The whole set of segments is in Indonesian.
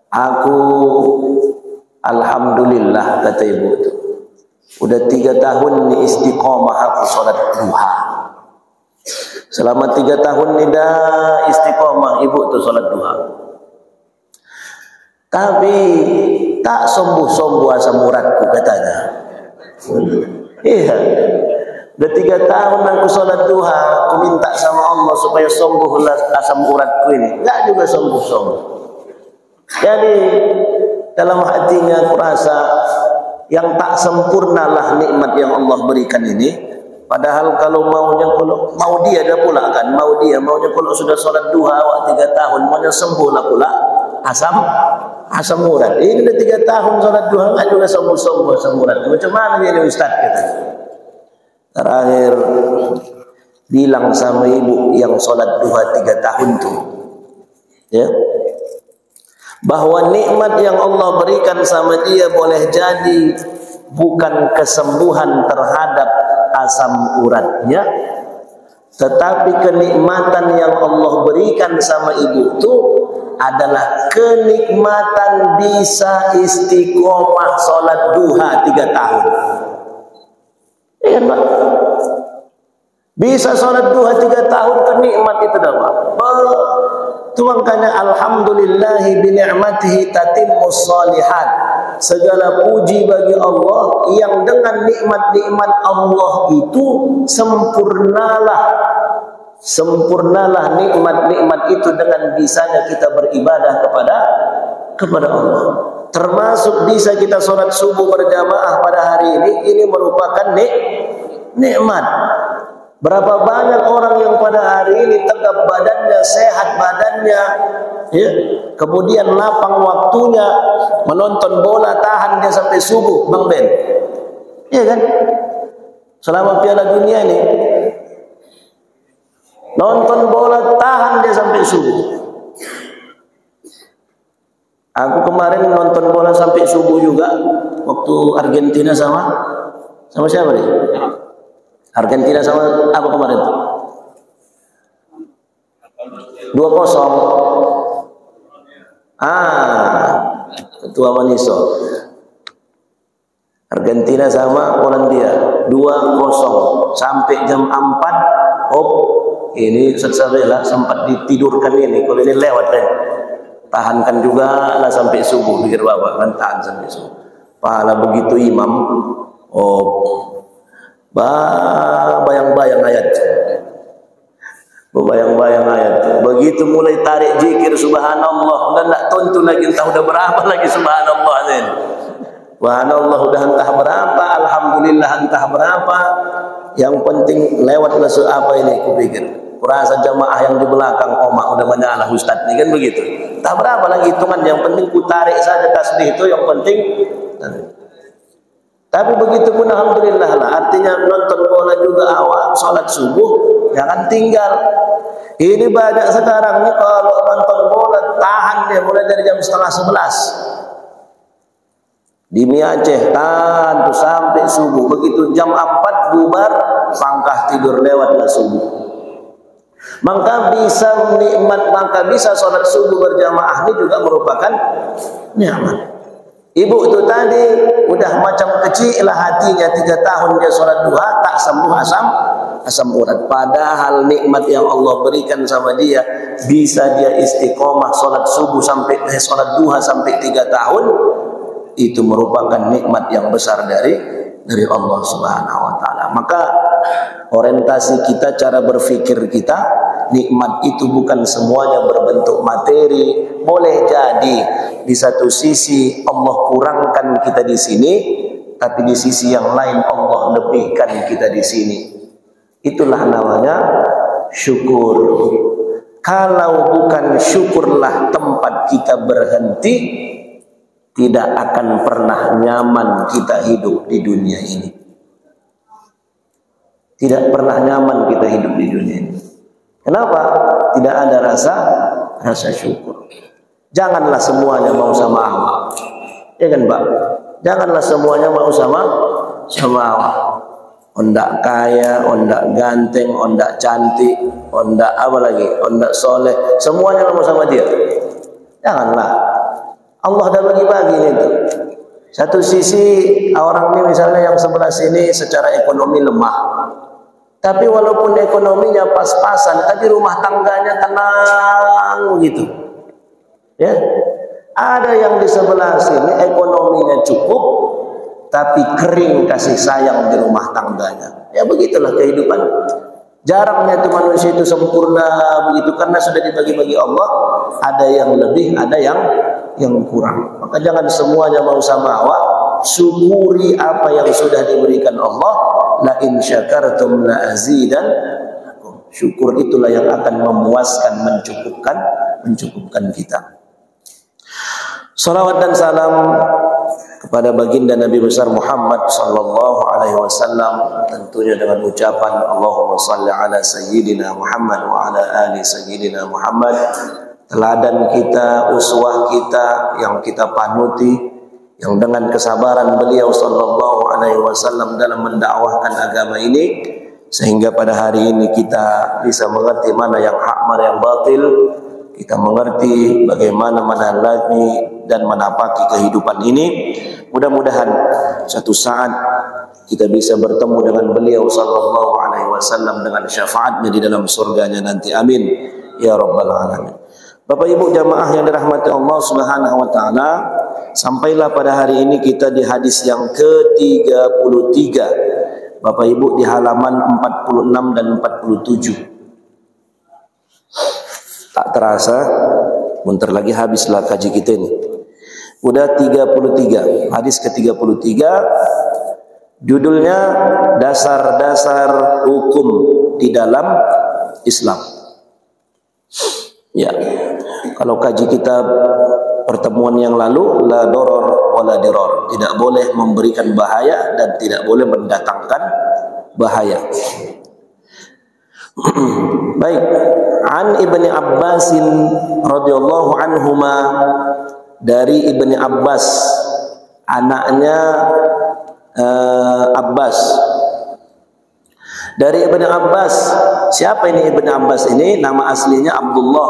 Aku alhamdulillah, kata ibu itu, udah 3 tahun nih istiqomah aku sholat duha. Selama 3 tahun nih dah istiqomah ibu tuh sholat duha. Tapi tak sembuh-sembuh asam uratku, katanya. Iya, udah 3 tahun aku sholat duha, aku minta sama Allah supaya sembuhlah asam uratku ini, enggak juga sembuh-sembuh. Jadi dalam hatinya aku rasa yang tak sempurnalah nikmat yang Allah berikan ini. Padahal kalau maunya, kalau mau dia dah pula kan, maunya kalau sudah sholat duha awak 3 tahun, maunya sembuhlah pula asam urat. Ini udah 3 tahun sholat duha enggak juga sembuh-sembuh asam urat. Macam mana ini Ustaz, kata. Terakhir bilang sama ibu yang sholat duha 3 tahun tuh, ya, bahwa nikmat yang Allah berikan sama dia boleh jadi bukan kesembuhan terhadap asam uratnya, tetapi kenikmatan yang Allah berikan sama ibu itu adalah kenikmatan bisa istiqomah sholat duha 3 tahun. Iya, Pak. Bisa sholat duha 3 tahun, kenikmat itu dah, Pak. Itu makanya alhamdulillahi bini'matihi tatimmus shalihat. Segala puji bagi Allah yang dengan nikmat-nikmat Allah itu sempurnalah nikmat-nikmat itu dengan bisanya kita beribadah kepada Allah. Termasuk bisa kita sholat subuh berjamaah pada hari ini merupakan nikmat. Berapa banyak orang yang pada hari ini tegap badannya, sehat badannya, ya, kemudian lapang waktunya menonton bola, tahan dia sampai subuh, Bang Ben, ya kan? Selama Piala Dunia ini nonton bola, tahan dia sampai subuh. Aku kemarin nonton bola sampai subuh juga, waktu Argentina sama siapa nih? Argentina sama apa kemarin tuh? 2-0. Ketua Maniso. Argentina sama Polandia 2-0 sampai jam 4. Ini setelah sempat ditidurkan ini. Kalau ini lewat kan, tahankan juga lah sampai subuh. Pikir bapak kan tahan sampai subuh. Pahala begitu imam. Bayang-bayang ayat. Bayang-bayang ayat. Begitu mulai tarik zikir subhanallah, udah enggak tonton lagi, entah udah berapa lagi subhanallah ini. Subhanallah udah entah berapa, alhamdulillah entah berapa. Yang penting lewatlah apa ini, kupikir. Kurasa jamaah yang di belakang omak udah menyalah ustaz nih kan begitu. Entah berapa lagi hitungan, yang penting ku tarik saja tasbih itu yang penting. Tapi begitu pun alhamdulillah lah. Artinya nonton bola juga awak, sholat subuh jangan tinggal. Ini banyak sekarang nih kalau nonton bola tahan dia mulai dari jam 10:30 di Mie Aceh, tahan tuh sampai subuh. Begitu jam 4 bubar, pangkah tidur lewatlah subuh. Maka bisa sholat subuh berjamaah ini juga merupakan nikmat. Ibu itu tadi udah macam kecil lah hatinya, 3 tahun dia sholat duha tak sembuh asam urat. Padahal nikmat yang Allah berikan sama dia, bisa dia istiqomah sholat subuh sampai sholat duha sampai 3 tahun, itu merupakan nikmat yang besar dari Allah Subhanahu wa taala. Maka orientasi kita, cara berpikir kita, nikmat itu bukan semuanya berbentuk materi. Boleh jadi di satu sisi Allah kurangkan kita di sini, tapi di sisi yang lain Allah lebihkan kita di sini. Itulah namanya syukur. Kalau bukan syukurlah tempat kita berhenti, tidak akan pernah nyaman kita hidup di dunia ini. Tidak pernah nyaman kita hidup di dunia ini. Kenapa? Tidak ada rasa syukur. Janganlah semuanya mau sama awak. Ya kan, Pak? Janganlah semuanya mau sama awak. Ondak kaya, ondak ganteng, ondak cantik, ondak apa lagi, ondak soleh, semuanya mau sama dia. Janganlah. Allah dah bagi-bagi itu. Satu sisi orang ini misalnya yang sebelah sini secara ekonomi lemah, tapi walaupun ekonominya pas-pasan, tapi rumah tangganya tenang gitu. Ya, ada yang di sebelah sini ekonominya cukup, tapi kering kasih sayang di rumah tangganya. Ya begitulah kehidupan. Jarangnya itu manusia itu sempurna begitu, karena sudah dibagi-bagi Allah. Ada yang lebih, ada yang kurang. Maka jangan semuanya mau samawa. Syukuri apa yang sudah diberikan Allah. La in syakartum la azidannakum. Syukur itulah yang akan memuaskan, mencukupkan kita. Salawat dan salam kepada baginda Nabi besar Muhammad sallallahu alaihi wasallam, tentunya dengan ucapan Allahumma shalli ala sayyidina Muhammad wa ala ali sayyidina Muhammad. Teladan kita, uswah kita yang kita panuti, yang dengan kesabaran beliau sallallahu alaihi wasallam dalam mendakwahkan agama ini, sehingga pada hari ini kita bisa mengerti mana yang hak, mana yang batil. Kita mengerti bagaimana menalami dan menapaki kehidupan ini. Mudah-mudahan suatu saat kita bisa bertemu dengan beliau sallallahu alaihi wasallam dengan syafaatnya di dalam surganya nanti. Amin ya rabbal alamin. Bapak Ibu jamaah yang dirahmati Allah Subhanahu wa taala, sampailah pada hari ini kita di hadis yang ke-33. Bapak Ibu di halaman 46 dan 47. Tak terasa, bentar lagi habislah kaji kita ini. Udah 33, hadis ke-33. Judulnya dasar-dasar hukum di dalam Islam. Ya, kalau kaji kitab pertemuan yang lalu, la doror wala diror, tidak boleh memberikan bahaya dan tidak boleh mendatangkan bahaya. Baik, an Ibni Abbasin radhiyallahu anhuma, dari Ibni Abbas, anaknya Abbas. Dari Ibni Abbas, siapa ini Ibni Abbas ini? Nama aslinya Abdullah.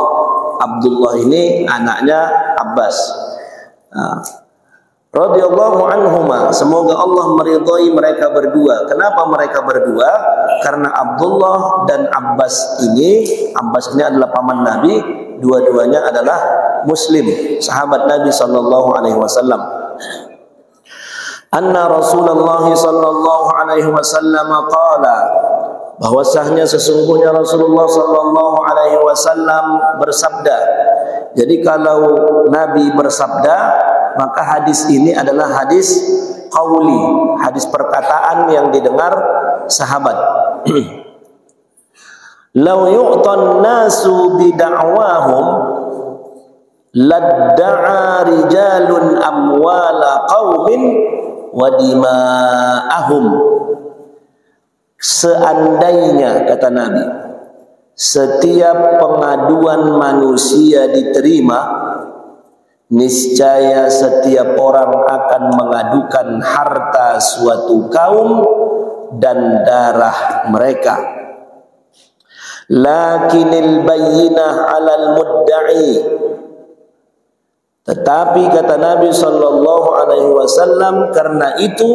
Abdullah ini anaknya Abbas. Radhiyallahu anhuma, semoga Allah meridhai mereka berdua. Kenapa mereka berdua? Karena Abdullah dan Abbas ini adalah paman Nabi, dua-duanya adalah Muslim, sahabat Nabi sallallahu alaihi wasallam. Anna Rasulullah sallallahu alaihi wasallam qala, bahwasanya sesungguhnya Rasulullah sallallahu alaihi wasallam bersabda. Jadi kalau Nabi bersabda, maka hadis ini adalah hadis qauli, hadis perkataan yang didengar sahabat. Law yu'tan nasu bida'wahum ladda'a rijalun amwala qaumin wa dima'ahum. Seandainya, kata Nabi, setiap pengaduan manusia diterima, niscaya setiap orang akan mengadukan harta suatu kaum dan darah mereka. Lakinil bayyinah 'alal mudda'i, tetapi kata Nabi sallallahu alaihi wasallam, karena itu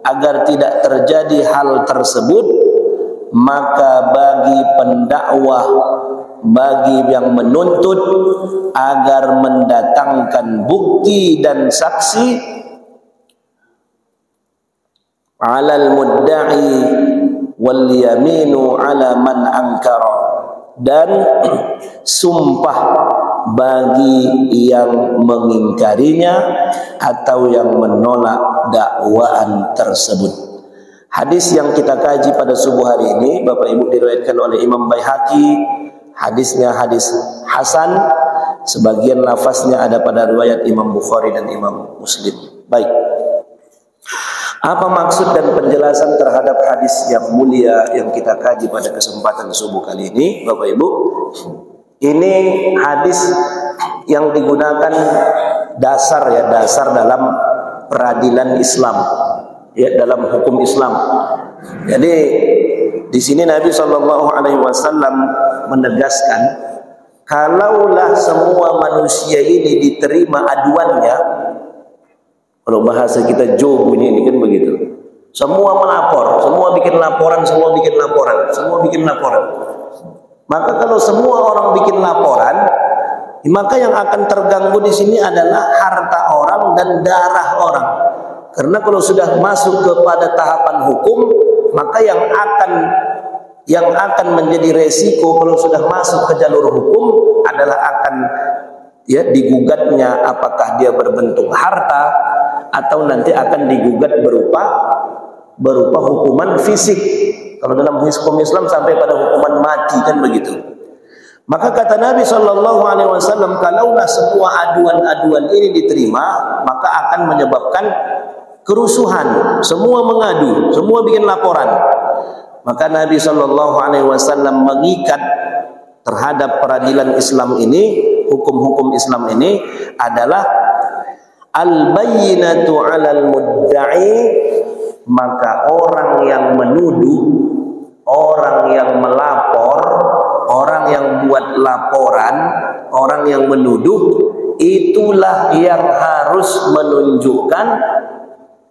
agar tidak terjadi hal tersebut, maka bagi pendakwah, bagi yang menuntut, agar mendatangkan bukti dan saksi, alal mudda'i wal yaminu ala man ankara, dan sumpah bagi yang mengingkarinya atau yang menolak dakwaan tersebut. Hadis yang kita kaji pada subuh hari ini, Bapak Ibu, diriwayatkan oleh Imam Baihaqi. Hadisnya hadis hasan, sebagian lafaznya ada pada riwayat Imam Bukhari dan Imam Muslim. Baik, apa maksud dan penjelasan terhadap hadis yang mulia yang kita kaji pada kesempatan subuh kali ini, Bapak Ibu? Ini hadis yang digunakan dasar dalam peradilan Islam, ya, dalam hukum Islam. Jadi di sini Nabi sallallahu alaihi wasallam menegaskan kalaulah semua manusia ini diterima aduannya, kalau bahasa kita Job ini kan begitu, semua melapor, semua bikin laporan, maka kalau semua orang bikin laporan, maka yang akan terganggu di sini adalah harta orang dan darah orang. Karena kalau sudah masuk kepada tahapan hukum, maka yang akan menjadi resiko kalau sudah masuk ke jalur hukum adalah akan digugatnya, apakah dia berbentuk harta atau nanti akan digugat berupa hukuman fisik. Kalau dalam hukum Islam sampai pada hukuman mati, kan begitu. Maka kata Nabi SAW, kalaulah semua aduan-aduan ini diterima, maka akan menyebabkan kerusuhan. Semua mengadu, semua bikin laporan. Maka Nabi SAW mengikat terhadap peradilan Islam ini, hukum-hukum Islam ini adalah al-bayyinatu 'alal mudda'i, maka orang yang menuduh, orang yang melapor, orang yang buat laporan, orang yang menuduh, itulah yang harus menunjukkan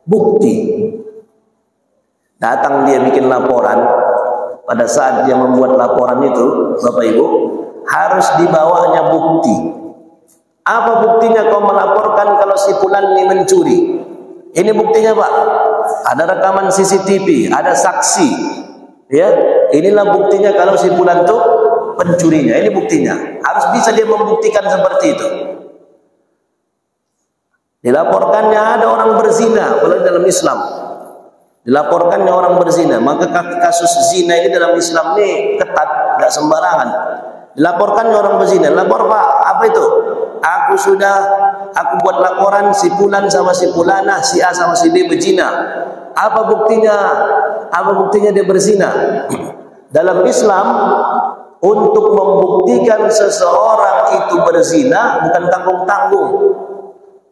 bukti. Datang dia bikin laporan, pada saat dia membuat laporan itu, Bapak Ibu, harus dibawanya bukti. Apa buktinya kau melaporkan kalau si fulan ini mencuri? Ini buktinya, Pak. Ada rekaman CCTV, ada saksi. Ya, inilah buktinya kalau si fulan itu pencurinya. Ini buktinya. Harus bisa dia membuktikan seperti itu. Dilaporkannya ada orang berzina, kalau dalam Islam. Dilaporkannya orang berzina, maka kasus zina ini dalam Islam ini ketat, nggak sembarangan. Dilaporkannya orang berzina, lapor Pak, apa itu? Aku buat laporan si fulan sama si fulanah, si A sama si B berzina. Apa buktinya? Apa buktinya dia berzina? Dalam Islam, untuk membuktikan seseorang itu berzina bukan tanggung-tanggung.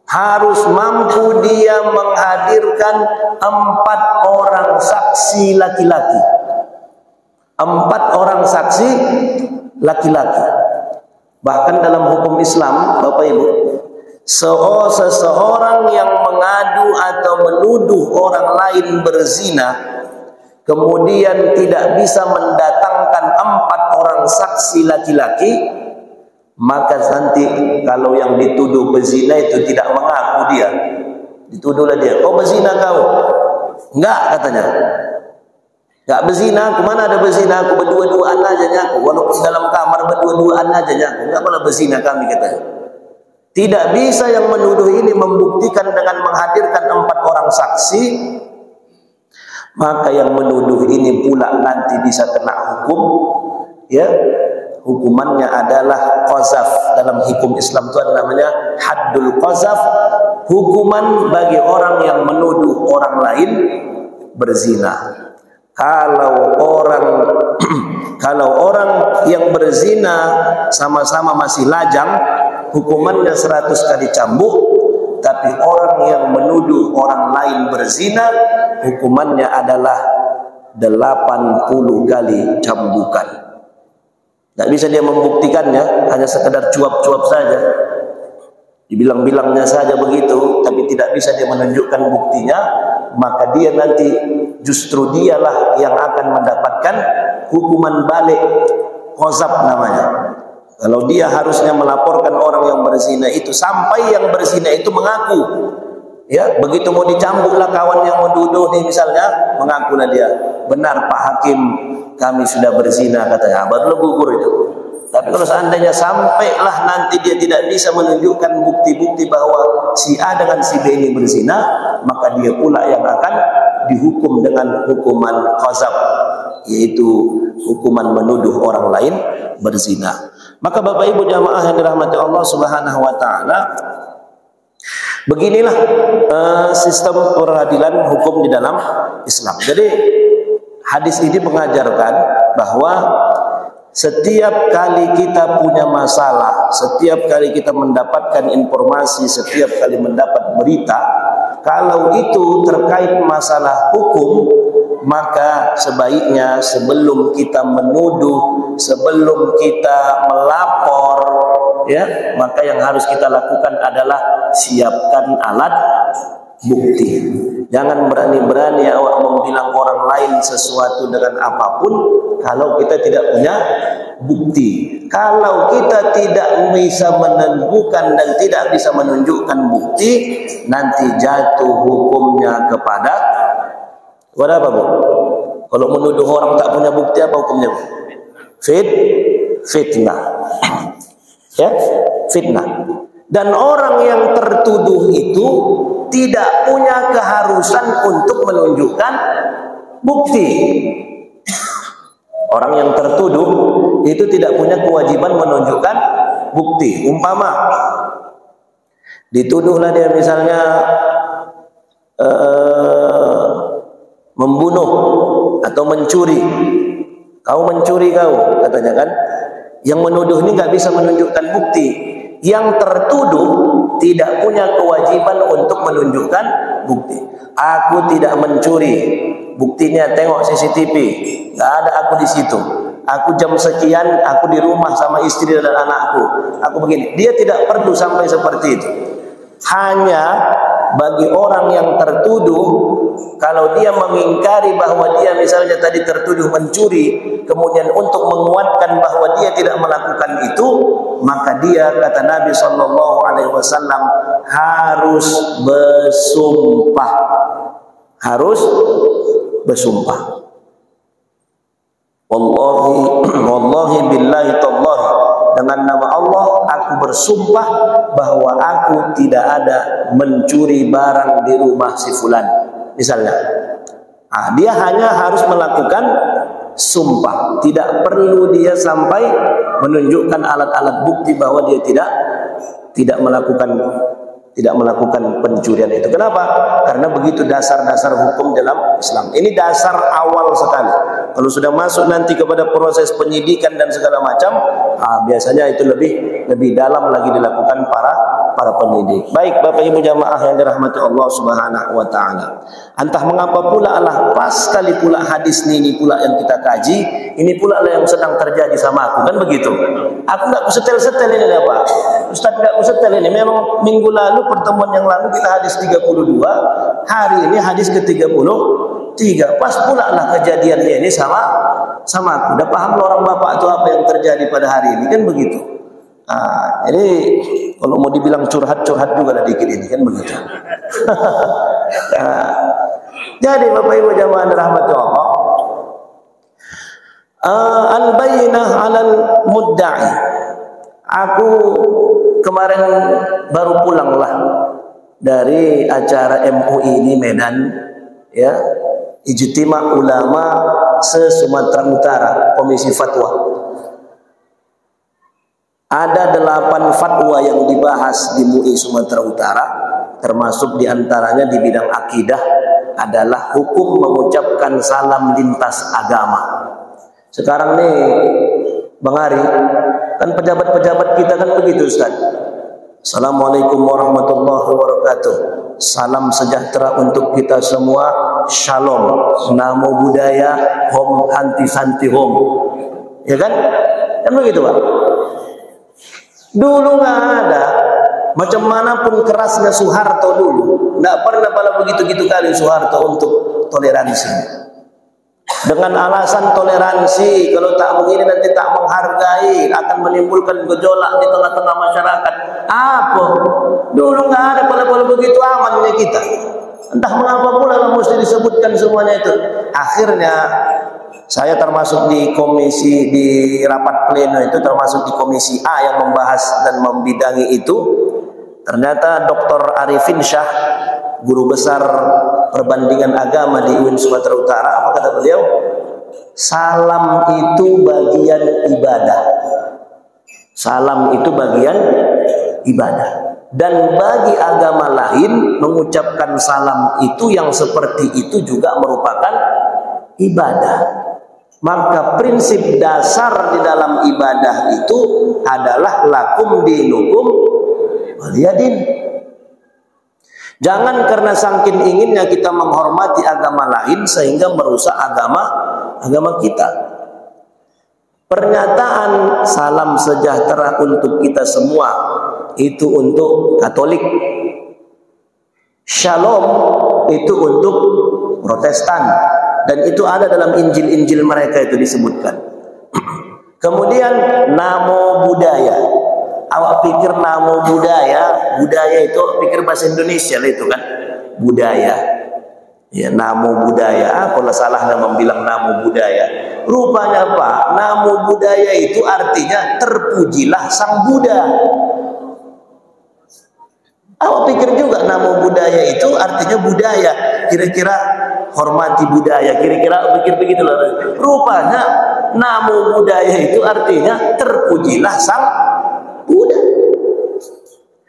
Harus mampu dia menghadirkan 4 orang saksi laki-laki. 4 orang saksi laki-laki. Bahkan dalam hukum Islam, Bapak Ibu, seseorang yang mengadu atau menuduh orang lain berzina, kemudian tidak bisa mendatangkan 4 orang saksi laki-laki, maka nanti kalau yang dituduh berzina itu tidak mengaku dia, dituduhlah dia, kau berzina kau? Enggak, katanya. Enggak berzina, kemana ada berzina? Aku berdua-duaan aja nyaku, walaupun dalam kamar berdua-duaan aja nyaku, enggak pernah berzina kami, katanya. Tidak bisa yang menuduh ini membuktikan dengan menghadirkan 4 orang saksi, maka yang menuduh ini pula nanti bisa kena hukum, ya. Hukumannya adalah qazaf. Dalam hukum Islam itu ada namanya haddul qazaf, hukuman bagi orang yang menuduh orang lain berzina. Kalau orang yang berzina sama-sama masih lajang, hukumannya 100 kali cambuk. Tapi orang yang menuduh orang lain berzina, hukumannya adalah 80 kali cambukan. Tidak bisa dia membuktikannya, hanya sekedar cuap-cuap saja, dibilang-bilangnya saja begitu, tapi tidak bisa dia menunjukkan buktinya, maka dia nanti justru dialah yang akan mendapatkan hukuman balik, qazaf namanya. Kalau dia harusnya melaporkan orang yang berzina itu sampai yang berzina itu mengaku, ya, begitu mau dicambuklah kawan yang menuduh nih misalnya, mengakulah dia, benar Pak Hakim, kami sudah berzina, katanya, baru gugur itu. Tapi kalau seandainya sampailah nanti dia tidak bisa menunjukkan bukti-bukti bahwa si A dengan si B ini berzina, maka dia pula yang akan dihukum dengan hukuman qazaf, yaitu hukuman menuduh orang lain berzina. Maka Bapak Ibu jamaah yang dirahmati Allah Subhanahu wa taala, beginilah sistem peradilan hukum di dalam Islam. Jadi hadis ini mengajarkan bahwa setiap kali kita punya masalah, setiap kali kita mendapatkan informasi, setiap kali mendapat berita, kalau itu terkait masalah hukum, maka sebaiknya sebelum kita menuduh sebelum kita melapor, ya, maka yang harus kita lakukan adalah siapkan alat bukti. Jangan berani-berani awak membilang orang lain sesuatu dengan apapun kalau kita tidak punya bukti. Kalau kita tidak bisa menentukan dan tidak bisa menunjukkan bukti, nanti jatuh hukumnya kepada apa, Bu? Kalau menuduh orang tak punya bukti, apa hukumnya, Bu? Fitnah. Ya, fitnah. Dan orang yang tertuduh itu tidak punya keharusan untuk menunjukkan bukti. Orang yang tertuduh itu tidak punya kewajiban menunjukkan bukti. Umpama dituduhlah dia misalnya membunuh atau mencuri. Kau mencuri kau, katanya kan. Yang menuduh ini nggak bisa menunjukkan bukti. Yang tertuduh tidak punya kewajiban untuk menunjukkan bukti. Aku tidak mencuri. Buktinya tengok CCTV, nggak ada aku di situ. Aku jam sekian, aku di rumah sama istri dan anakku. Aku begini. Dia tidak perlu sampai seperti itu. Hanya bagi orang yang tertuduh, kalau dia mengingkari bahwa dia misalnya tadi tertuduh mencuri, kemudian untuk menguatkan bahwa dia tidak melakukan itu, maka dia, kata Nabi SAW, harus bersumpah. Harus bersumpah. Wallahi billahi tallahi, dengan nama Allah aku bersumpah bahwa aku tidak ada mencuri barang di rumah si fulan, misalnya. Dia hanya harus melakukan sumpah, tidak perlu dia sampai menunjukkan alat-alat bukti bahwa dia tidak melakukan pencurian itu. Kenapa? Karena begitu dasar-dasar hukum dalam Islam. Ini dasar awal sekali. Kalau sudah masuk nanti kepada proses penyidikan dan segala macam, biasanya itu lebih dalam lagi dilakukan para penyidik. Baik Bapak Ibu jamaah yang dirahmati Allah Subhanahu wa taala. Entah mengapa pula Allah pas sekali pula hadis ini pula yang kita kaji, ini pula lah yang sedang terjadi sama aku, kan begitu. Aku enggak kusetel-setel ini Pak. Ustaz enggak kusetel ini. Memang minggu lalu, pertemuan yang lalu kita hadis 32, hari ini hadis ke-33. Pas pula lah kejadiannya ini sama aku. Udah paham orang Bapak itu apa yang terjadi pada hari ini, kan begitu. Jadi kalau mau dibilang curhat juga lah dikit ini, kan begitu. Jadi Bapak Ibu jamaah dirahmati Allah, al-bayyinah 'alal mudda'i. Aku kemarin baru pulanglah dari acara MUI ini Medan, ya, Ijtima Ulama se-Sumatera Utara, Komisi Fatwa. Ada 8 fatwa yang dibahas di MUI Sumatera Utara, termasuk diantaranya di bidang akidah adalah hukum mengucapkan salam lintas agama. Sekarang nih Bang Ari, kan pejabat-pejabat kita kan begitu Ustaz. Assalamualaikum warahmatullahi wabarakatuh. Salam sejahtera untuk kita semua. Shalom. Namo Buddhaya. Om Hanti Santi Om. Ya kan? Kan begitu Pak. Dulu nggak ada. Macam manapun kerasnya Soeharto dulu, nggak pernah pada begitu-gitu kali Soeharto untuk toleransi. Dengan alasan toleransi, kalau tak begini nanti tak menghargai, akan menimbulkan gejolak di tengah-tengah masyarakat. Apa? Dulu nggak ada pola-pola begitu aman ini kita. Entah mengapa pula mesti disebutkan semuanya itu. Akhirnya saya termasuk di komisi, di rapat pleno itu termasuk di komisi A yang membahas dan membidangi itu. Ternyata Dr. Arifin Syah, guru besar perbandingan agama di UIN Sumatera Utara, apa kata beliau? Salam itu bagian ibadah. Salam itu bagian ibadah. Dan bagi agama lain mengucapkan salam itu yang seperti itu juga merupakan ibadah. Maka prinsip dasar di dalam ibadah itu adalah lakum dinukum waliyadin. Jangan karena saking inginnya kita menghormati agama lain sehingga merusak agama kita. Pernyataan salam sejahtera untuk kita semua itu untuk Katolik. Shalom itu untuk Protestan, dan itu ada dalam Injil-Injil mereka itu disebutkan. Kemudian namo budaya. Awak pikir namo budaya, budaya itu pikir bahasa Indonesia lah itu kan, budaya. Ya, namo budaya. Kalau salahnya membilang namo budaya. Rupanya Pak, namo budaya itu artinya terpujilah Sang Buddha. Awak pikir juga namo budaya itu artinya budaya. Kira-kira hormati budaya. Kira-kira pikir begitulah. Rupanya namo budaya itu artinya terpujilah Sang Buddha.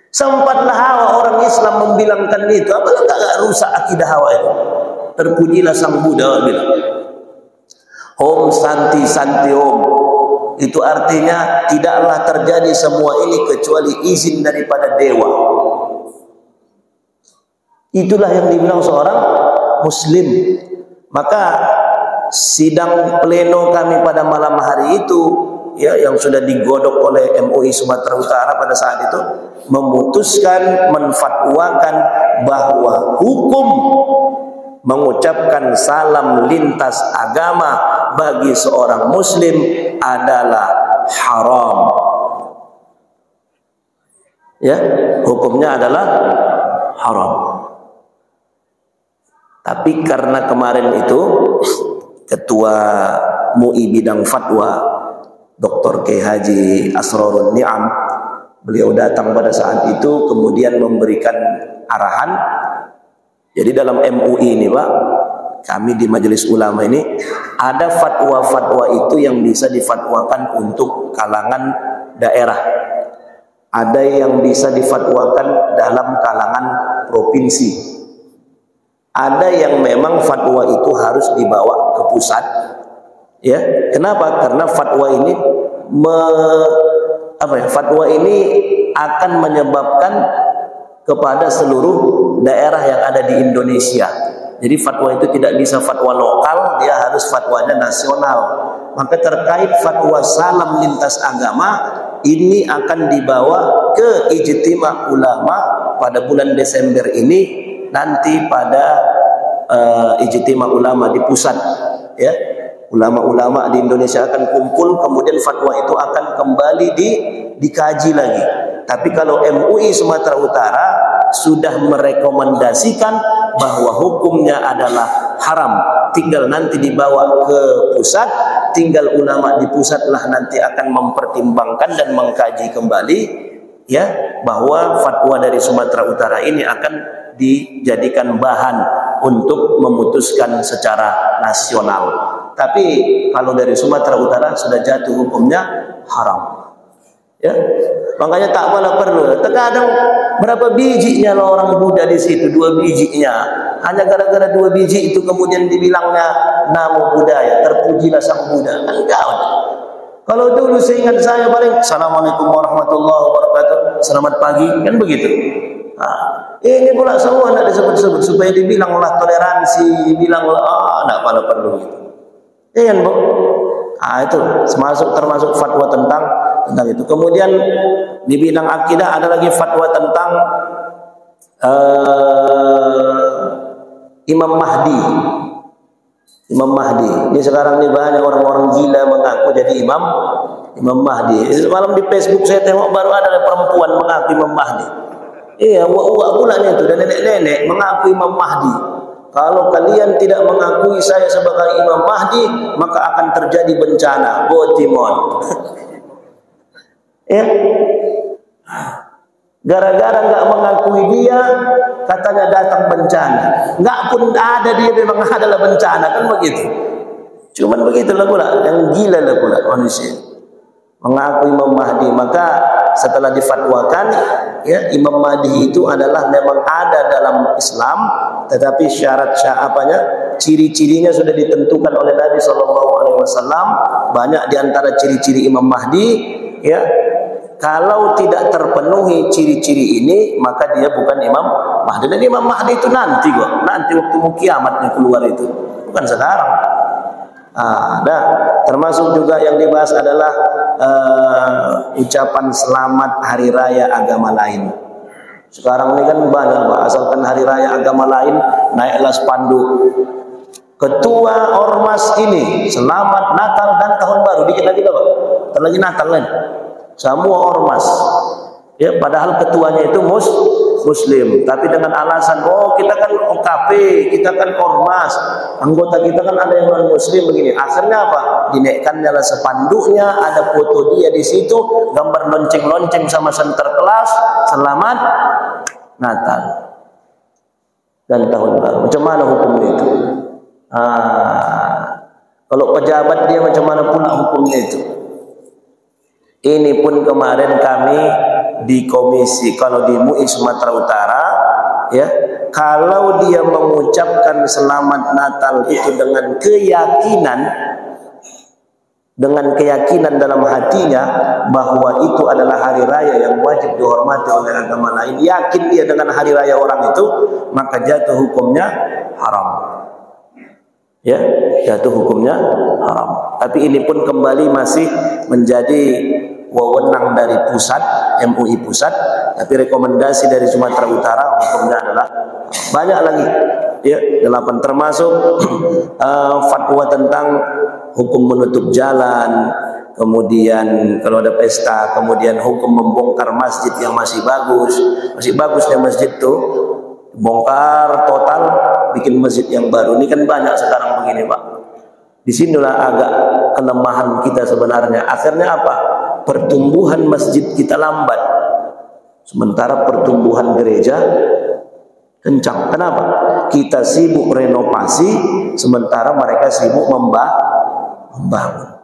Sempatlah Hawa orang Islam membilangkan itu, apalagi tak rusak akidah Hawa itu. Terpujilah Sang Buddha bilang. Om Santi Santi Om. Itu artinya tidaklah terjadi semua ini kecuali izin daripada dewa. Itulah yang dibilang seorang Muslim. Maka sidang pleno kami pada malam hari itu, ya, yang sudah digodok oleh MUI Sumatera Utara pada saat itu, memutuskan menfatwakan bahwa hukum mengucapkan salam lintas agama bagi seorang Muslim adalah haram. Ya, hukumnya adalah haram. Tapi karena kemarin itu Ketua MUI bidang fatwa Dr. K. Haji Asrorun Ni'am, beliau datang pada saat itu kemudian memberikan arahan. Jadi dalam MUI ini Pak, kami di Majelis Ulama ini ada fatwa-fatwa itu yang bisa difatwakan untuk kalangan daerah. Ada yang bisa difatwakan dalam kalangan provinsi. Ada yang memang fatwa itu harus dibawa ke pusat. Ya, kenapa? Karena fatwa ini fatwa ini akan menyebabkan kepada seluruh daerah yang ada di Indonesia. Jadi fatwa itu tidak bisa fatwa lokal, dia harus fatwanya nasional. Maka terkait fatwa salam lintas agama ini akan dibawa ke Ijtima Ulama pada bulan Desember ini, nanti pada Ijtima Ulama di pusat, ya. Ulama-ulama di Indonesia akan kumpul, kemudian fatwa itu akan kembali dikaji lagi. Tapi kalau MUI Sumatera Utara sudah merekomendasikan bahwa hukumnya adalah haram, tinggal nanti dibawa ke pusat, tinggal ulama di pusat lah nanti akan mempertimbangkan dan mengkaji kembali, ya, bahwa fatwa dari Sumatera Utara ini akan dijadikan bahan untuk memutuskan secara nasional. Tapi kalau dari Sumatera Utara sudah jatuh hukumnya haram. Ya, makanya tak malah perlu. Terkadang berapa bijinya lo orang Buddha di situ, 2 bijinya. Hanya gara-gara 2 biji itu kemudian dibilangnya namo budaya, terpujilah Sang Buddha. Enggak. Kalau dulu seingat saya paling Assalamualaikum warahmatullahi wabarakatuh, selamat pagi, kan begitu. Nah, ini pula semua tidak disebut-sebut supaya dibilanglah toleransi, bilanglah tidak malah perlu gitu. Iya kan Bu? Itu termasuk fatwa tentang itu. Kemudian di bidang akidah ada lagi fatwa tentang Imam Mahdi. Imam Mahdi. Ini sekarang ini banyak orang-orang gila mengaku jadi Imam Mahdi. Malam di Facebook saya tengok baru ada perempuan mengaku Imam Mahdi. Iya, uak-uak pula itu dan nenek-nenek mengaku Imam Mahdi. Kalau kalian tidak mengakui saya sebagai Imam Mahdi, maka akan terjadi bencana. Botimon. Ya. Gara-gara nggak mengakui dia, katanya datang bencana. Nggak pun ada dia memang adalah bencana, kan begitu. Cuman begitulah pula, yang gila lah pula manusia. Mengaku Imam Mahdi, maka setelah difatwakan, ya, Imam Mahdi itu adalah memang ada dalam Islam, tetapi ciri-cirinya sudah ditentukan oleh Nabi SAW. Banyak diantara ciri-ciri Imam Mahdi, ya. Kalau tidak terpenuhi ciri-ciri ini, maka dia bukan Imam Mahdi. Dan Imam Mahdi itu nanti kok, nanti waktu mau kiamatnya keluar itu, bukan sekarang. Nah, termasuk juga yang dibahas adalah ucapan selamat hari raya agama lain. Sekarang ini kan banyak, Pak, asalkan hari raya agama lain naiklah spanduk. Ketua Ormas ini selamat Natal dan Tahun Baru. Dikit lagi Pak, ntar lagi Natal kan. Semua ormas, ya, padahal ketuanya itu Muslim, tapi dengan alasan kita kan OKP, kita kan ormas, anggota kita kan ada yang non Muslim begini. Akhirnya apa? Dinaikkan dalam spanduknya, ada foto dia di situ, gambar lonceng-lonceng sama Sinterklas, selamat Natal dan Tahun Baru. Macam mana hukumnya itu? Kalau pejabat dia macam mana pula hukumnya itu? Ini pun kemarin kami di komisi, kalau di MUI Sumatera Utara, ya, kalau dia mengucapkan selamat Natal itu dengan keyakinan dalam hatinya bahwa itu adalah hari raya yang wajib dihormati oleh agama lain, yakin dia dengan hari raya orang itu, maka jatuh hukumnya haram. Ya, jatuh hukumnya haram. Tapi ini pun kembali masih menjadi wewenang dari pusat, MUI pusat, tapi rekomendasi dari Sumatera Utara hukumnya adalah banyak lagi, ya, 8 termasuk fatwa tentang hukum menutup jalan, kemudian kalau ada pesta, kemudian hukum membongkar masjid yang masih bagusnya masjid itu bongkar total, bikin masjid yang baru. Ini kan banyak sekarang begini, Pak. Disinilah agak kelemahan kita sebenarnya. Akhirnya apa? Pertumbuhan masjid kita lambat, sementara pertumbuhan gereja kencang. Kenapa? Kita sibuk renovasi, sementara mereka sibuk membangun.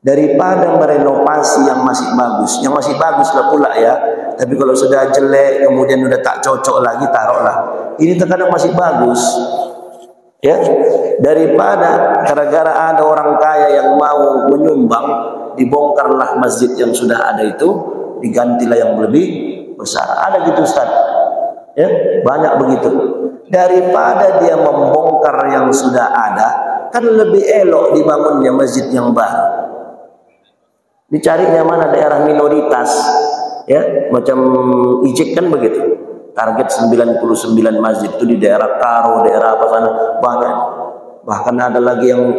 Daripada merenovasi yang masih bagus lah pula ya. Tapi kalau sudah jelek, kemudian udah tak cocok lagi, taruhlah. Ini terkadang masih bagus. Ya, daripada gara-gara ada orang kaya yang mau menyumbang, dibongkarlah masjid yang sudah ada itu, digantilah yang lebih besar. Ada gitu Ustaz, ya, banyak begitu. Daripada dia membongkar yang sudah ada, kan lebih elok dibangunnya masjid yang baru. Dicarinya mana daerah minoritas, ya, macam Ijek kan begitu. Target 99 masjid itu di daerah Karo, daerah apa sana banyak. Bahkan ada lagi yang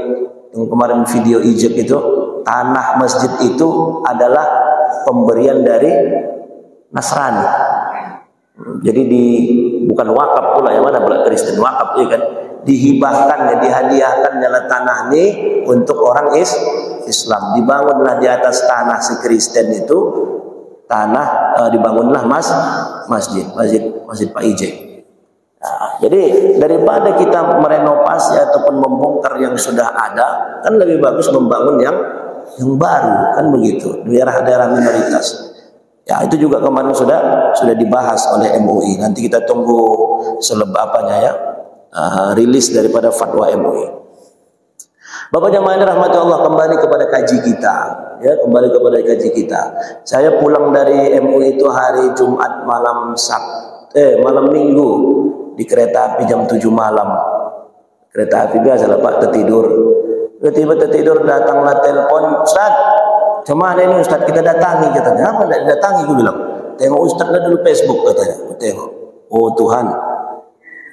kemarin video Ijek itu, tanah masjid itu adalah pemberian dari Nasrani. Jadi bukan wakaf pula, yang mana pula Kristen wakaf, ya kan? Dihibahkan, dihadiahkan nyala tanah ini untuk orang Islam. Dibangunlah di atas tanah si Kristen itu tanah, dibangunlah masjid Pak Ijek. Nah, jadi daripada kita merenovasi ataupun membongkar yang sudah ada, kan lebih bagus membangun yang baru, kan begitu, daerah-daerah minoritas. Ya, itu juga kemarin sudah dibahas oleh MUI. Nanti kita tunggu rilis daripada fatwa MUI. Bapak jamaah yang dirahmati Allah, kembali kepada kaji kita, ya, kembali kepada kaji kita. Saya pulang dari MUI itu hari Jumat malam Minggu di kereta api jam 7 malam. Kereta api biasa lah Pak, tertidur. Tiba-tiba tertidur, datanglah telepon, Ustaz, cuman ini Ustaz kita datangi, katanya. Apa tidak datangi? Gue bilang, tengok Ustaz lah dulu Facebook, katanya. Gue tengok, oh Tuhan,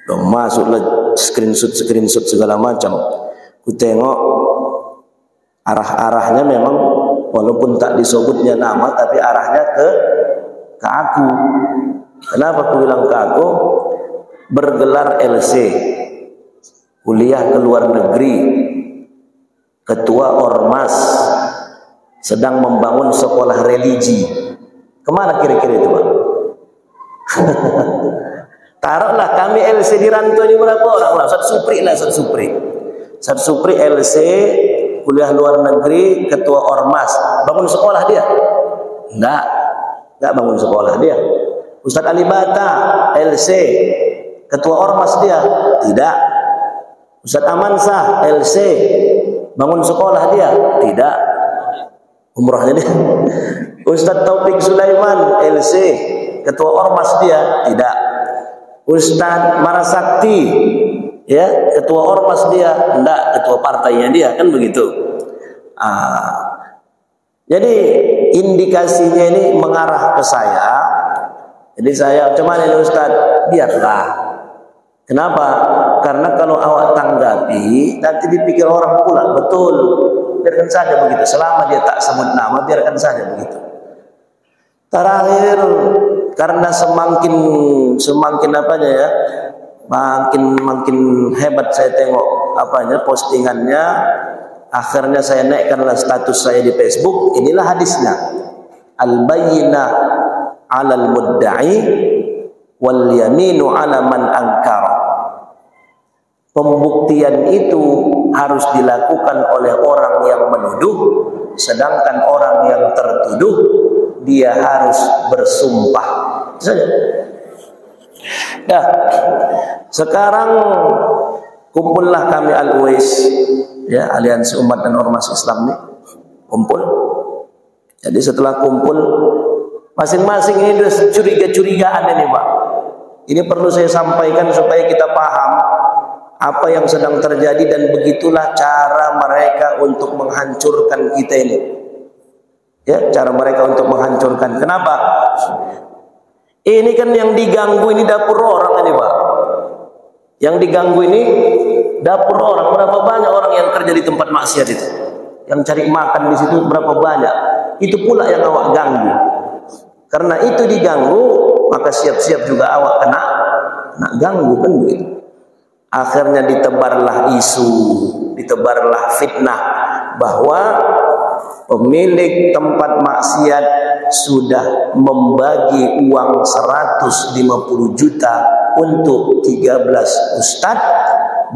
dong masuklah screenshot segala macam. Ku tengok arahnya memang walaupun tak disebutnya nama, tapi arahnya ke aku. Kenapa aku bilang ke aku? Bergelar LC, kuliah ke luar negeri, ketua ormas, sedang membangun sekolah religi. Kemana kira-kira itu Pak? Taruhlah kami LC di rantau ini berapa orang lah? Ustaz Supri LC, kuliah luar negeri, ketua ormas, bangun sekolah dia? Enggak bangun sekolah dia. Ustaz Ali Bata LC, ketua ormas dia? Tidak. Ustaz Amansah LC, bangun sekolah dia? Tidak. Umrahnya dia. Ustaz Taufik Sulaiman LC, ketua ormas dia? Tidak. Ustaz Marasakti Ya, ketua ormas dia, enggak ketua partainya dia, kan begitu. Jadi indikasinya ini mengarah ke saya. Jadi saya cuman ini Ustaz, biarlah. Kenapa? Karena kalau awak tanggapi nanti dipikir orang pula, betul. Biarkan saja begitu. Selama dia tak sebut nama, biarkan saja begitu. Terakhir, karena semakin apanya ya, makin hebat saya tengok apanya postingannya. Akhirnya saya naikkanlah status saya di Facebook. Inilah hadisnya. Al-bayyinah 'alal mudda'i wal yaminu 'ala man ankara. Pembuktian itu harus dilakukan oleh orang yang menuduh, sedangkan orang yang tertuduh dia harus bersumpah. Saja. Dah. Sekarang kumpullah kami Al-Uwais, ya, Aliansi Umat dan Ormas Islam ini kumpul. Jadi setelah kumpul, masing-masing ini sudah curiga-curigaan ini, Pak. Ini perlu saya sampaikan supaya kita paham apa yang sedang terjadi, dan begitulah cara mereka untuk menghancurkan kita ini. Ya, cara mereka untuk menghancurkan. Kenapa? Ini kan yang diganggu ini dapur orang ini, Pak. Yang diganggu ini dapur orang. Berapa banyak orang yang kerja di tempat maksiat itu, yang cari makan di situ berapa banyak. Itu pula yang awak ganggu. Karena itu diganggu, maka siap-siap juga awak kena ganggu, kan begitu. Akhirnya ditebarlah isu, ditebarlah fitnah bahwa pemilik tempat maksiat sudah membagi uang 150 juta untuk 13 ustadz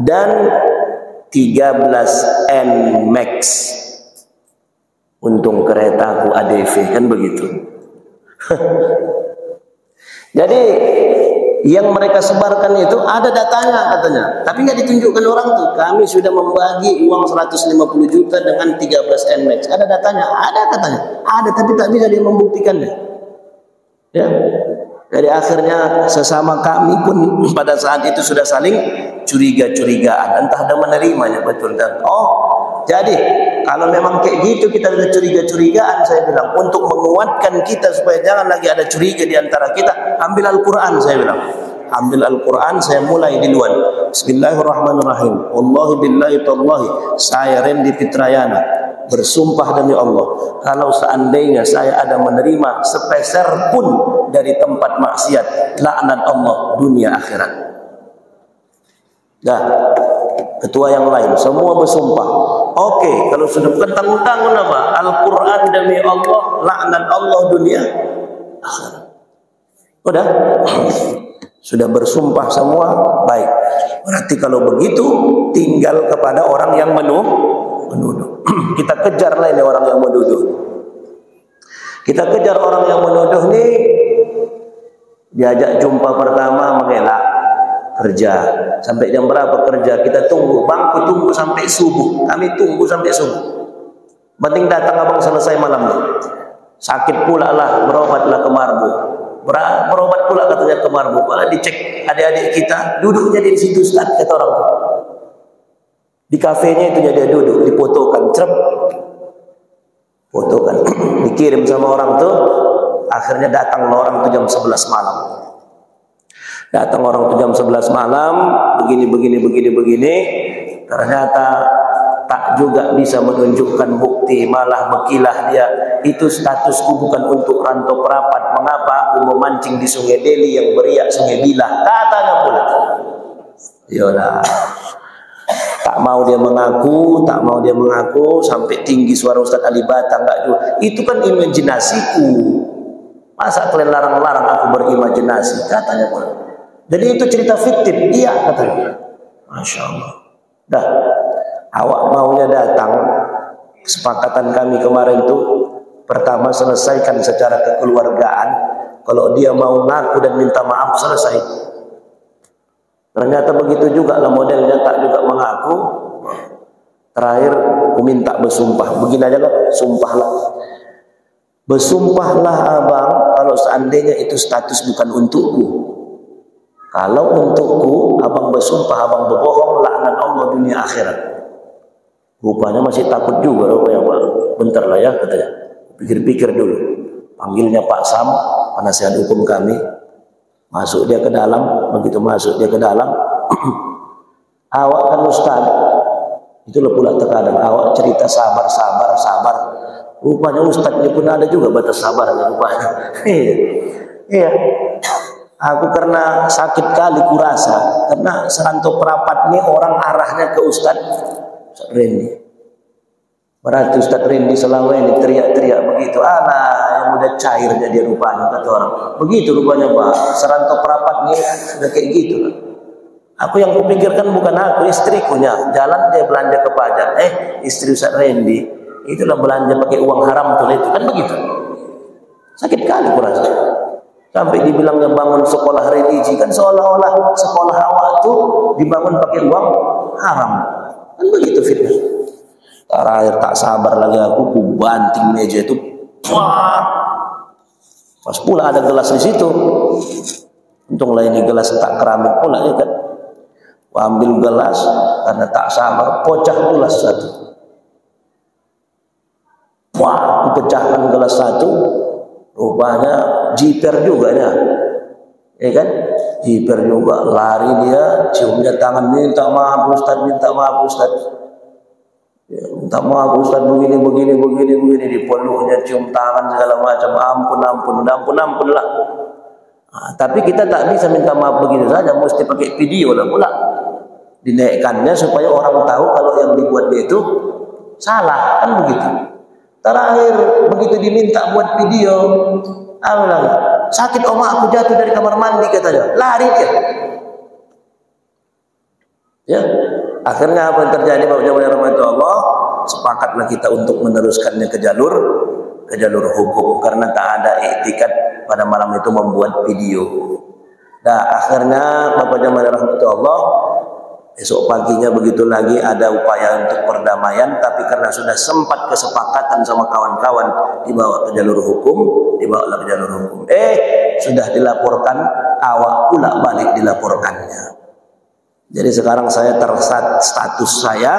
dan 13 NMAX. Untung keretaku ADV, kan begitu. Jadi yang mereka sebarkan itu ada datanya katanya, tapi nggak ditunjukkan orang tuh. Kami sudah membagi uang 150 juta dengan 13 NMAX. Ada datanya, ada katanya, ada, tapi tak bisa dia membuktikannya. Ya, jadi akhirnya sesama kami pun pada saat itu sudah saling curiga-curigaan, entah ada menerimanya betul. Dan jadi kalau memang kayak gitu kita ada curiga-curigaan, saya bilang untuk menguatkan kita supaya jangan lagi ada curiga di antara kita, ambil Al-Quran. Saya bilang ambil Al-Quran, saya mulai di luar. Bismillahirrahmanirrahim. Wallahi billahi tallahi, saya Randy Fitrayana bersumpah demi Allah, kalau seandainya saya ada menerima sepeser pun dari tempat maksiat, laknat Allah dunia akhirat. Dah, ketua yang lain semua bersumpah. Oke, kalau sudah bukan tanggung-tanggung apa? Al-Quran demi Allah, laknat Allah dunia akhirat. Udah, sudah bersumpah semua. Baik, berarti kalau begitu tinggal kepada orang yang menuduh. Kita kejarlah ini orang yang menuduh. Kita kejar orang yang menuduh nih. Diajak jumpa pertama mengelak, kerja. Sampai jam berapa kerja? Kita tunggu, bangku tunggu sampai subuh. Kami tunggu sampai subuh. Penting datang abang selesai malamnya. Sakit pula lah, berobatlah ke Marbu. Berobat pula katanya ke Marbu. Kalau dicek adik-adik kita, duduk jadi di situ Ustaz, kata orang tu. Di kafenya itu dia duduk, difotokan, cerep, fotokan, dikirim sama orang tu. Akhirnya datang orang tu jam 11 malam. Datang orang tu jam 11 malam, begini. Ternyata tak juga bisa menunjukkan bukti, malah berkilah dia. Itu statusku bukan untuk rantau perapat. Mengapa aku memancing di Sungai Deli yang beriak Sungai Bilah? Katanya pula. Yolah. Tak mau dia mengaku, sampai tinggi suara Ustaz Ali Bata enggak juga. Itu kan imajinasiku. Masa kalian larang-larang aku berimajinasi? Katanya pula. Jadi itu cerita fiktif, iya katanya. Masya Allah. Dah, awak maunya datang. Kesepakatan kami kemarin itu, pertama selesaikan secara kekeluargaan. Kalau dia mau ngaku dan minta maaf, selesai. Ternyata begitu juga lah modelnya, tak juga mengaku. Terakhir aku minta bersumpah. Begini aja lah, sumpahlah. Bersumpahlah abang, kalau seandainya itu status bukan untukku. Kalau untukku, abang bersumpah, abang berbohong, laknat Allah dunia akhirat. Rupanya masih takut juga rupanya Pak. Bentar lah ya katanya. Pikir-pikir dulu. Panggilnya Pak Sam, penasihat hukum kami. Masuk dia ke dalam, begitu masuk dia ke dalam. Awak kan Ustaz. Itulah pula tekanan. Awak cerita sabar. Rupanya Ustaznya pun ada juga batas sabar rupanya. Iya. Aku karena sakit kali kurasa, karena Seranto Perapat ini orang arahnya ke Ustaz Rendi. Berarti Ustaz Rendi selama ini teriak-teriak begitu. Yang udah cairnya dia rupanya kata orang. Begitu rupanya Pak. Seranto Perapat ini sudah kayak gitu. Aku yang kupikirkan bukan aku, istrikunya. Jalan dia belanja ke pajak. Istri Ustaz Rendi itulah belanja pakai uang haram tuh itu kan begitu. Sakit kali kurasa. Sampai dibilangnya bangun sekolah religi, kan seolah-olah sekolah awak tuh dibangun pakai uang haram. Kan begitu fitnah. Terakhir tak sabar lagi aku banting meja itu. Pas pula ada gelas di situ. Untunglah ini gelas tak keramik pula ya kan. Ambil gelas karena tak sabar, pecah gelas satu. Aku pecahkan gelas satu. Rupanya jiper juga ya kan, jiper juga, lari dia, ciumnya tangan, minta maaf Ustaz, minta maaf Ustaz, ya, minta maaf Ustaz, begini, dipeluknya, cium tangan segala macam, ampun lah. Tapi kita tak bisa minta maaf begitu saja, mesti pakai video lah pula, dinaikkannya supaya orang tahu kalau yang dibuat dia itu salah, kan begitu. Terakhir begitu diminta buat video, sakit oma aku jatuh dari kamar mandi katanya, lari dia. Ya, akhirnya apa yang terjadi Bapak Jamaah rahmati Allah? Sepakatlah kita untuk meneruskannya ke jalur hukum karena tak ada iktikat pada malam itu membuat video. Akhirnya Bapak Jamaah rahmati Allah, esok paginya begitu lagi ada upaya untuk perdamaian, tapi karena sudah sempat kesepakatan sama kawan-kawan dibawa ke jalur hukum, sudah dilaporkan, awak pula balik dilaporkannya. Jadi sekarang status saya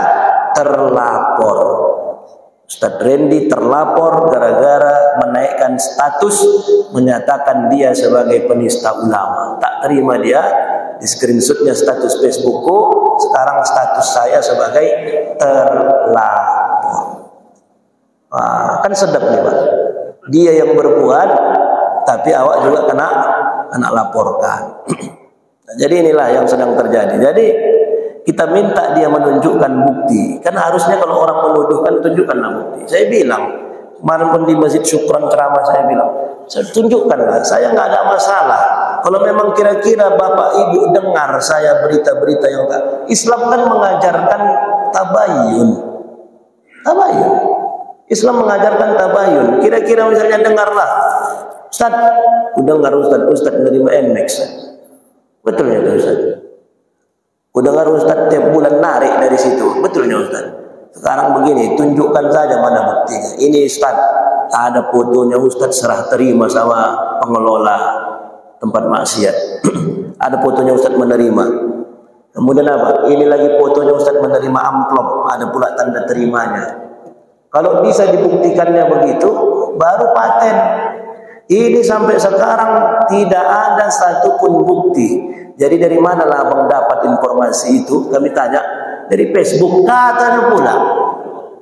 terlapor. Ustaz Rendi terlapor gara-gara menaikkan status, menyatakan dia sebagai penista ulama. Tak terima dia, di screenshotnya status Facebookku, sekarang status saya sebagai terlapor. Kan sedap nih Pak. Dia yang berbuat, tapi awak juga kena laporkan. Jadi inilah yang sedang terjadi. Jadi kita minta dia menunjukkan bukti. Karena harusnya kalau orang menuduhkan, tunjukkanlah bukti. Saya bilang, kemarin pun di Masjid Syukran ceramah saya bilang, saya tunjukkanlah, saya nggak ada masalah. Kalau memang kira-kira Bapak Ibu dengar saya berita-berita yang Islam kan mengajarkan tabayun. Islam mengajarkan tabayun. Kira-kira misalnya dengarlah, Ustaz, dengar Ustaz menerima NMAX. Betulnya Ustaz. Dengar Ustaz tiap bulan narik dari situ. Betulnya Ustaz. Sekarang begini, tunjukkan saja mana buktinya. Ini Ustaz, ada fotonya Ustaz serah terima sama pengelola tempat maksiat. Ada fotonya Ustaz menerima. Kemudian apa? Ini lagi fotonya Ustaz menerima amplop. Ada pula tanda terimanya. Kalau bisa dibuktikannya begitu, baru paten. Ini sampai sekarang tidak ada satupun bukti. Jadi dari mana lah abang dapat informasi itu? Kami tanya, dari Facebook katanya pula.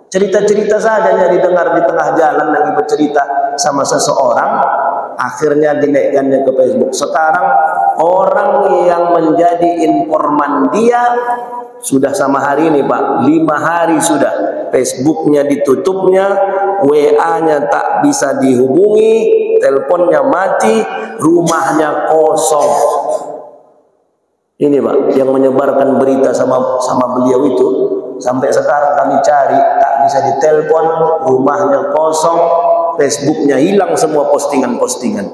Cerita-cerita saja didengar di tengah jalan lagi bercerita sama seseorang, akhirnya dinaikkannya ke Facebook. Sekarang orang yang menjadi informan dia sudah sama hari ini Pak, 5 hari sudah Facebooknya ditutupnya, WA-nya tak bisa dihubungi, teleponnya mati, rumahnya kosong. Ini Pak, yang menyebarkan berita sama beliau itu, sampai sekarang kami cari, tak bisa ditelepon, rumahnya kosong, Facebooknya hilang semua postingan-postingan.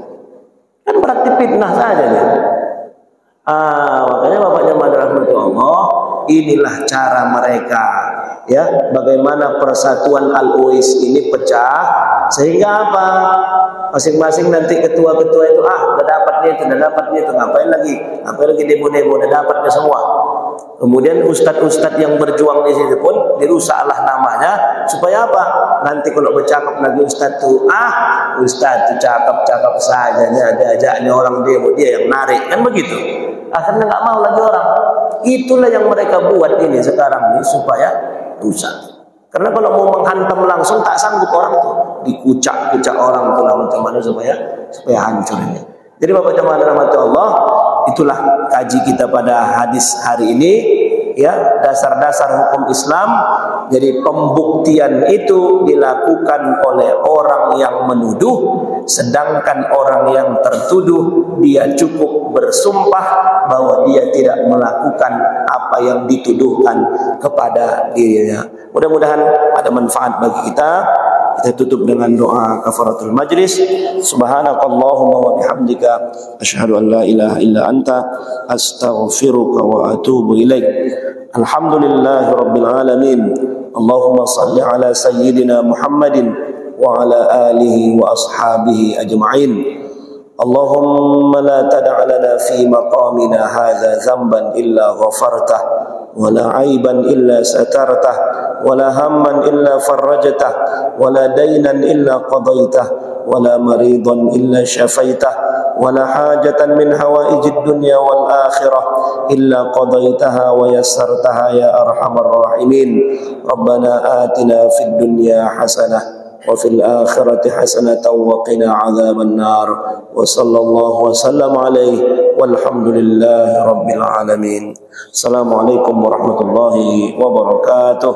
Kan berarti fitnah saja ya. Makanya Bapak Jamaah rahmatullah, inilah cara mereka, ya, bagaimana persatuan Al-Uwais ini pecah, sehingga apa? Masing-masing nanti ketua-ketua itu udah dapatnya itu, ngapain lagi demo-demo, udah dapatnya semua. Kemudian ustadz-ustadz yang berjuang di situ pun dirusaklah namanya, supaya apa? Nanti kalau bercakap lagi ustadz tuh, ustadz tuh cakap-cakap saja, ajaknya orang demo, dia yang narik, kan begitu. Akhirnya nggak mau lagi orang. Itulah yang mereka buat ini sekarang ini supaya rusak. Karena kalau mau menghantam langsung tak sanggup orang tuh, dikucak-kucak orang tuh lah macam mana supaya hancur ini. Jadi Bapak jemaah rahmati Allah, itulah kaji kita pada hadis hari ini, ya, dasar-dasar hukum Islam. Jadi pembuktian itu dilakukan oleh orang yang menuduh, sedangkan orang yang tertuduh dia cukup bersumpah bahwa dia tidak melakukan apa yang dituduhkan kepada dirinya. Mudah-mudahan ada manfaat bagi kita. Kita tutup dengan doa kafaratul majlis. Subhanakallahumma wa bihamdika asyhadu an la ilaha illa anta astaghfiruka wa atubu ilaik. Alhamdulillahi rabbil alamin. Allahumma salli ala sayyidina Muhammadin wa ala alihi wa ashabihi ajma'in. Allahumma la tad'a lana fi maqamina hadha dhanban illa ghafartah wa la 'aiban illa satartah wa la hamman illa farajtah wa la daynan illa qadaitah wa la maridan illa shafaitah ولا حاجة من حوائج الدنيا والآخرة إلا قضيتها ويسرتها يا أرحم الراحمين. ربنا آتنا في الدنيا حسنة وفي الآخرة حسنة وقنا عذاب النار وصلى الله وسلم عليه والحمد لله رب العالمين. السلام عليكم ورحمة الله وبركاته.